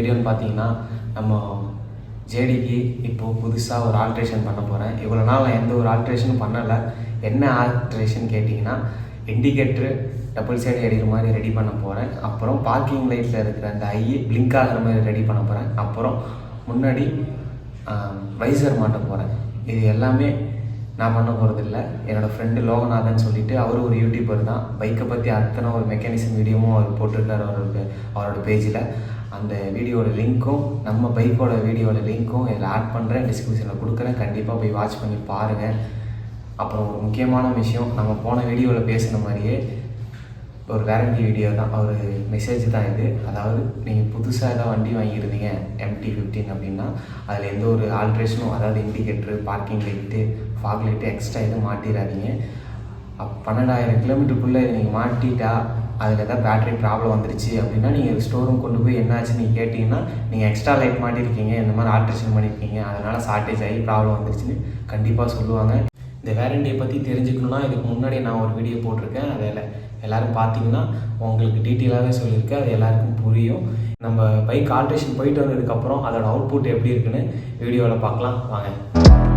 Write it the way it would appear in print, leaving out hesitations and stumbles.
வீடியோன்னு பார்த்தீங்கன்னா நம்ம ஜேடிக்கு இப்போது புதுசாக ஒரு ஆல்ட்ரேஷன் பண்ண போகிறேன். இவ்வளோ நாள் நான் எந்த ஒரு ஆல்ட்ரேஷனும் பண்ணலை. என்ன ஆல்ட்ரேஷன் கேட்டிங்கன்னா, இண்டிகேட்ரு டபுள் சைடு எடிக்கிற மாதிரி ரெடி பண்ண போகிறேன். அப்புறம் பார்க்கிங் லைட்டில் இருக்கிற அந்த பிளிங்க் ஆகிற மாதிரி ரெடி பண்ண போகிறேன். அப்புறம் முன்னாடி வைசர் மாட்ட போகிறேன். இது எல்லாமே நான் பண்ண போகிறதில்ல. என்னோடய ஃப்ரெண்டு லோகநாதன் சொல்லிவிட்டு அவர் ஒரு யூடியூபர் தான். பைக்கை பற்றி அத்தனை ஒரு மெக்கானிசம் வீடியோவும் அவர் போட்டிருக்காரு அவரோட பேஜில். அந்த வீடியோட லிங்க்கும் நம்ம பைக்கோட வீடியோட லிங்க்கும் இதில் ஆட் பண்ணுறேன், டிஸ்கிரிப்ஷனில் கொடுக்குறேன். கண்டிப்பாக போய் வாட்ச் பண்ணி பாருங்கள். அப்புறம் ஒரு முக்கியமான விஷயம், நம்ம போன வீடியோவில் பேசின மாதிரியே ஒரு வேரண்டி வீடியோ தான், ஒரு மெசேஜ் தான் இது. அதாவது நீங்கள் புதுசாக ஏதாவது வண்டி வாங்கியிருந்தீங்க MT-15 அப்படின்னா அதில் எந்த ஒரு ஆல்ட்ரேஷனும், அதாவது indicator, parking light, fog light extra எதுவும் மாட்டிடாதீங்க. 12,000 கிலோமீட்டருக்குள்ளே நீங்கள் மாட்டிட்டா அதில் ஏதாவது பேட்டரி ப்ராப்ளம் வந்துருச்சு அப்படின்னா நீங்கள் ஸ்டோரும் கொண்டு போய் என்னாச்சு நீங்கள் கேட்டிங்கன்னா, நீங்கள் எக்ஸ்ட்ரா லைட் மாட்டிருக்கீங்க, இந்த மாதிரி ஆல்ட்ரேஷன் பண்ணியிருக்கீங்க, அதனால் ஷார்ட்டேஜ் ஆகி ப்ராப்ளம் வந்துருச்சுன்னு கண்டிப்பாக சொல்லுவாங்க. இந்த வேரண்டியை பற்றி தெரிஞ்சுக்கணுன்னா இதுக்கு முன்னாடி நான் ஒரு வீடியோ போட்டிருக்கேன். அதில் எல்லோரும் பார்த்தீங்கன்னா உங்களுக்கு டீட்டெயிலாகவே சொல்லியிருக்கேன். அது எல்லாருக்கும் புரியும். நம்ம பைக் ஆல்ட்ரேஷன் போயிட்டு வந்ததுக்கப்புறம் அதோட அவுட்புட் எப்படி இருக்குன்னு வீடியோவில் பார்க்கலாம் வாங்க.